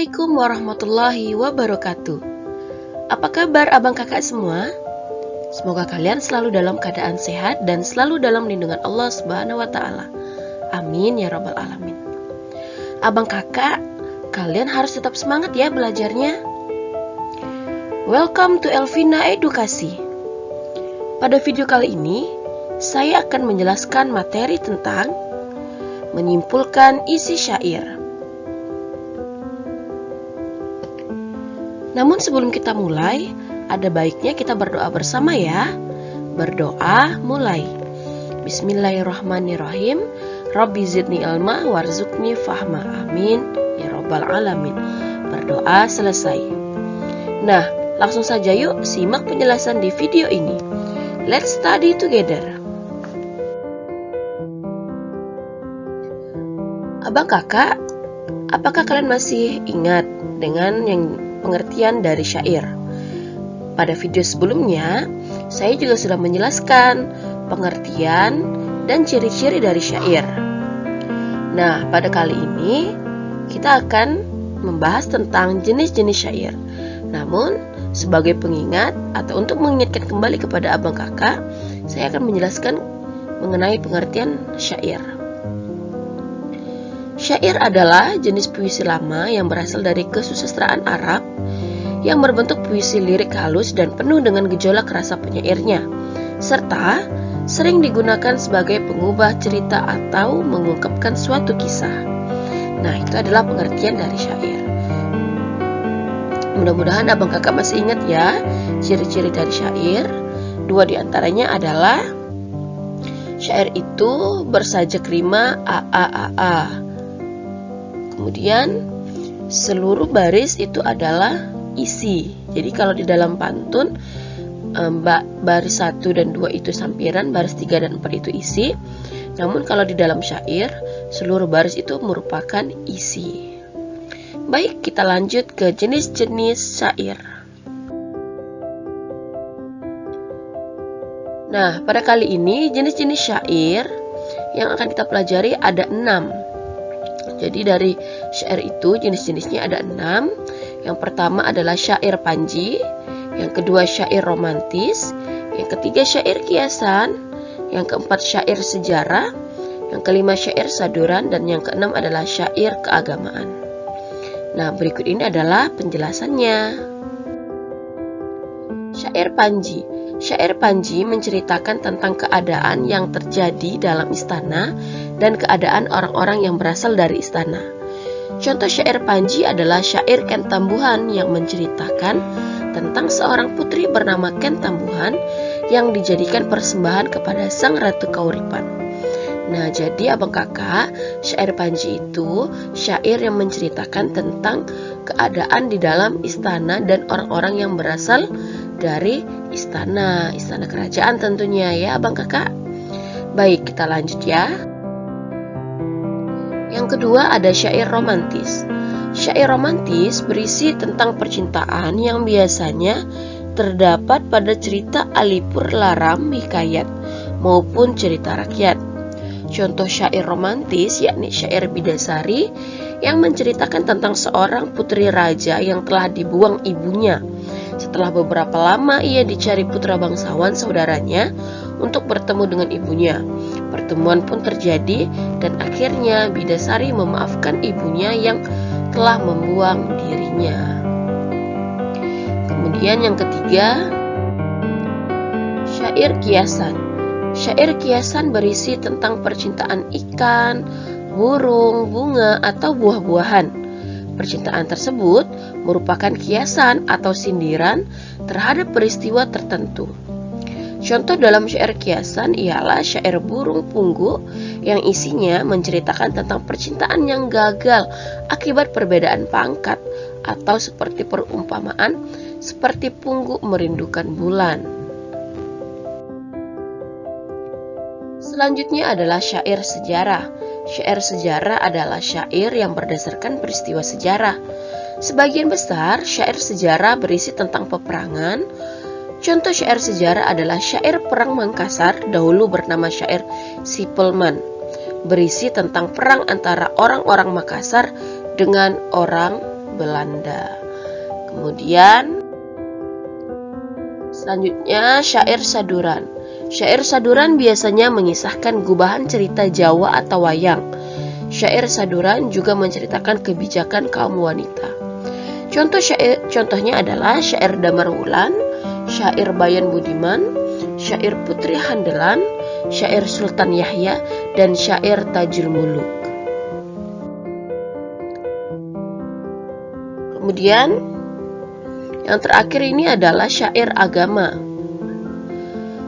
Assalamualaikum warahmatullahi wabarakatuh. Apa kabar abang kakak semua? Semoga kalian selalu dalam keadaan sehat dan selalu dalam lindungan Allah Subhanahu wa Ta'ala. Amin ya Rabbal 'Alamin. Abang kakak, kalian harus tetap semangat ya belajarnya. Welcome to Elvina Edukasi. Pada video kali ini, saya akan menjelaskan materi tentang menyimpulkan isi syair. Namun sebelum kita mulai, ada baiknya kita berdoa bersama ya. Berdoa mulai. Bismillahirrahmanirrahim. Rabbi zidni ilma warzuqni fahma. Amin ya Rabbal 'Alamin. Berdoa selesai. Nah, langsung saja yuk simak penjelasan di video ini. Let's study together. Abang kakak, apakah kalian masih ingat dengan pengertian dari syair? Pada video sebelumnya, saya juga sudah menjelaskan pengertian dan ciri-ciri dari syair. Nah, pada kali ini kita akan membahas tentang jenis-jenis syair. Namun, sebagai pengingat atau untuk mengingatkan kembali kepada abang kakak, saya akan menjelaskan mengenai pengertian syair. Syair adalah jenis puisi lama yang berasal dari kesusastraan Arab yang berbentuk puisi lirik halus dan penuh dengan gejolak rasa penyairnya, serta sering digunakan sebagai pengubah cerita atau mengungkapkan suatu kisah. Nah, itu adalah pengertian dari syair. Mudah-mudahan abang kakak masih ingat ya ciri-ciri dari syair. Dua diantaranya adalah syair itu bersajak rima a. Kemudian seluruh baris itu adalah isi. Jadi kalau di dalam pantun baris 1 dan 2 itu sampiran, baris 3 dan 4 itu isi. Namun kalau di dalam syair seluruh baris itu merupakan isi. Baik, kita lanjut ke jenis-jenis syair. Nah, pada kali ini jenis-jenis syair yang akan kita pelajari ada 6. Jadi dari syair itu jenis-jenisnya ada 6. Yang pertama adalah syair panji, yang kedua syair romantis, yang ketiga syair kiasan, yang keempat syair sejarah, yang kelima syair saduran, dan yang keenam adalah syair keagamaan. Nah, berikut ini adalah penjelasannya. Syair panji. Syair panji menceritakan tentang keadaan yang terjadi dalam istana dan keadaan orang-orang yang berasal dari istana. Contoh syair panji adalah syair Ken Tambuhan yang menceritakan tentang seorang putri bernama Ken Tambuhan yang dijadikan persembahan kepada sang Ratu Kauripan. Nah, jadi abang kakak, syair panji itu syair yang menceritakan tentang keadaan di dalam istana dan orang-orang yang berasal dari istana kerajaan tentunya ya abang kakak. Baik, kita lanjut ya. Yang kedua ada syair romantis. Syair romantis berisi tentang percintaan yang biasanya terdapat pada cerita Alipur Laram Hikayat maupun cerita rakyat. Contoh syair romantis yakni syair Bidasari yang menceritakan tentang seorang putri raja yang telah dibuang ibunya. Setelah beberapa lama ia dicari putra bangsawan saudaranya untuk bertemu dengan ibunya. Pertemuan pun terjadi dan akhirnya Bidasari memaafkan ibunya yang telah membuang dirinya. Kemudian yang ketiga, syair kiasan. Syair kiasan berisi tentang percintaan ikan, burung, bunga, atau buah-buahan. Percintaan tersebut merupakan kiasan atau sindiran terhadap peristiwa tertentu. Contoh dalam syair kiasan ialah syair Burung Punggu yang isinya menceritakan tentang percintaan yang gagal akibat perbedaan pangkat, atau seperti perumpamaan seperti punggu merindukan bulan. Selanjutnya adalah syair sejarah. Syair sejarah adalah syair yang berdasarkan peristiwa sejarah. Sebagian besar syair sejarah berisi tentang peperangan. Contoh syair sejarah adalah syair Perang Mangkasar, dahulu bernama syair Sipelman, berisi tentang perang antara orang-orang Makassar dengan orang Belanda. Kemudian selanjutnya syair saduran. Syair saduran biasanya mengisahkan gubahan cerita Jawa atau wayang. Syair saduran juga menceritakan kebijakan kaum wanita. Contohnya adalah syair Damar Wulan, syair Bayan Budiman, syair Putri Handelan, syair Sultan Yahya, dan syair Tajul Muluk. Kemudian yang terakhir ini adalah syair agama.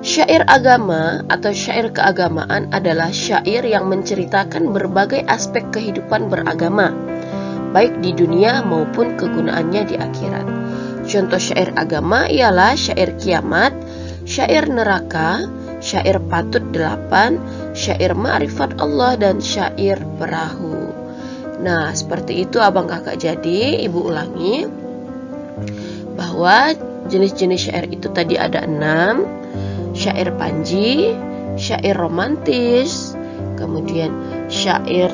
Syair agama atau syair keagamaan adalah syair yang menceritakan berbagai aspek kehidupan beragama, baik di dunia maupun kegunaannya di akhirat. Contoh syair agama ialah syair kiamat, syair neraka, syair patut 8, syair ma'rifat Allah, dan syair perahu. Nah, seperti itu abang kakak. Jadi, ibu ulangi bahwa jenis-jenis syair itu tadi ada 6. Syair panji, syair romantis, kemudian syair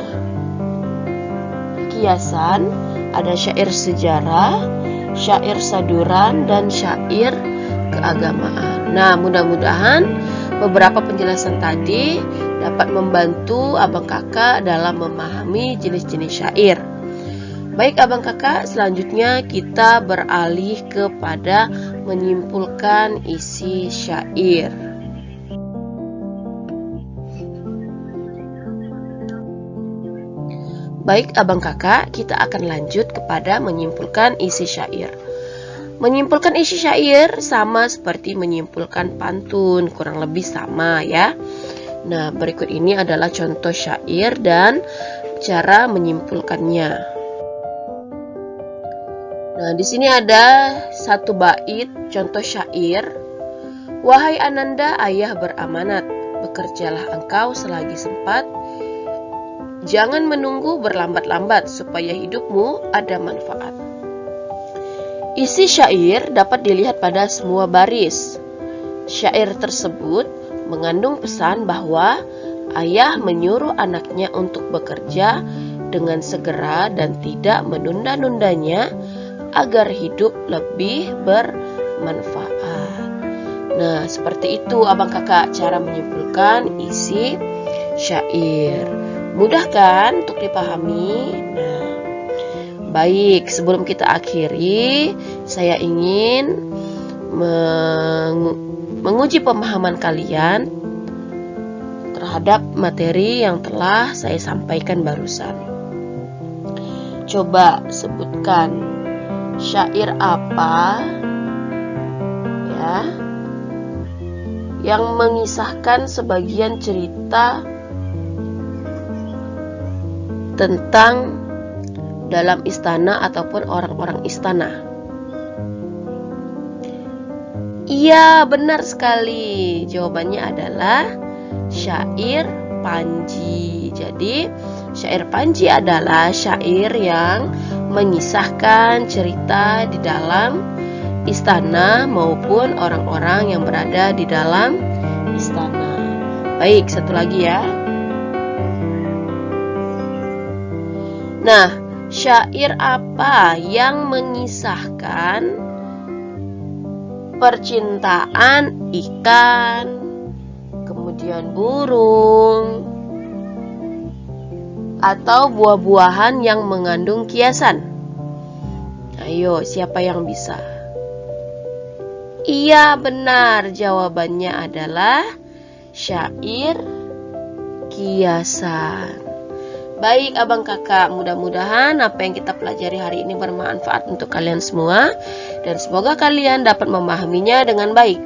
kiasan, ada syair sejarah, syair saduran, dan syair keagamaan. Nah, mudah-mudahan beberapa penjelasan tadi dapat membantu abang kakak dalam memahami jenis-jenis syair. Baik abang kakak, selanjutnya kita beralih kepada menyimpulkan isi syair. Baik abang kakak, kita akan lanjut kepada menyimpulkan isi syair. Menyimpulkan isi syair sama seperti menyimpulkan pantun, kurang lebih sama ya. Nah, berikut ini adalah contoh syair dan cara menyimpulkannya. Nah, di sini ada satu bait contoh syair. Wahai Ananda, ayah beramanat, bekerjalah engkau selagi sempat. Jangan menunggu berlambat-lambat supaya hidupmu ada manfaat. Isi syair dapat dilihat pada semua baris. Syair tersebut mengandung pesan bahwa ayah menyuruh anaknya untuk bekerja dengan segera dan tidak menunda-nundanya agar hidup lebih bermanfaat. Nah, seperti itu abang kakak cara menyimpulkan isi syair. Mudah kan untuk dipahami? Nah, baik, sebelum kita akhiri, saya ingin menguji pemahaman kalian terhadap materi yang telah saya sampaikan barusan. Coba sebutkan syair apa ya yang mengisahkan sebagian cerita tentang dalam istana ataupun orang-orang istana. Iya, benar sekali. Jawabannya adalah syair panji. Jadi, syair panji adalah syair yang mengisahkan cerita di dalam istana maupun orang-orang yang berada di dalam istana. Baik, satu lagi ya. Nah, syair apa yang mengisahkan percintaan ikan, kemudian burung, atau buah-buahan yang mengandung kiasan? Ayo, siapa yang bisa? Iya, benar. Jawabannya adalah syair kiasan. Baik abang kakak, mudah-mudahan apa yang kita pelajari hari ini bermanfaat untuk kalian semua dan semoga kalian dapat memahaminya dengan baik.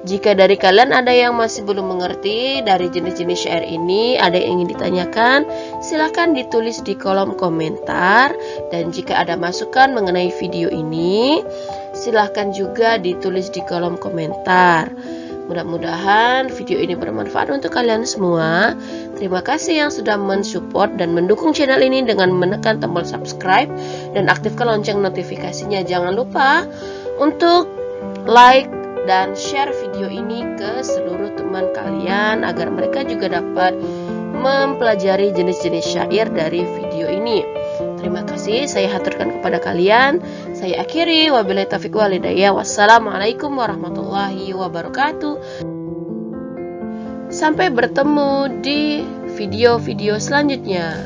Jika dari kalian ada yang masih belum mengerti dari jenis-jenis syair ini, ada yang ingin ditanyakan, silahkan ditulis di kolom komentar. Dan jika ada masukan mengenai video ini, silahkan juga ditulis di kolom komentar. Mudah-mudahan video ini bermanfaat untuk kalian semua. Terima kasih yang sudah mensupport dan mendukung channel ini dengan menekan tombol subscribe dan aktifkan lonceng notifikasinya. Jangan lupa untuk like dan share video ini ke seluruh teman kalian agar mereka juga dapat mempelajari jenis-jenis syair dari video ini. Terima kasih saya haturkan kepada kalian. Saya akhiri, wabillahi taufiq wal hidayah. Wassalamualaikum warahmatullahi wabarakatuh. Sampai bertemu di video-video selanjutnya.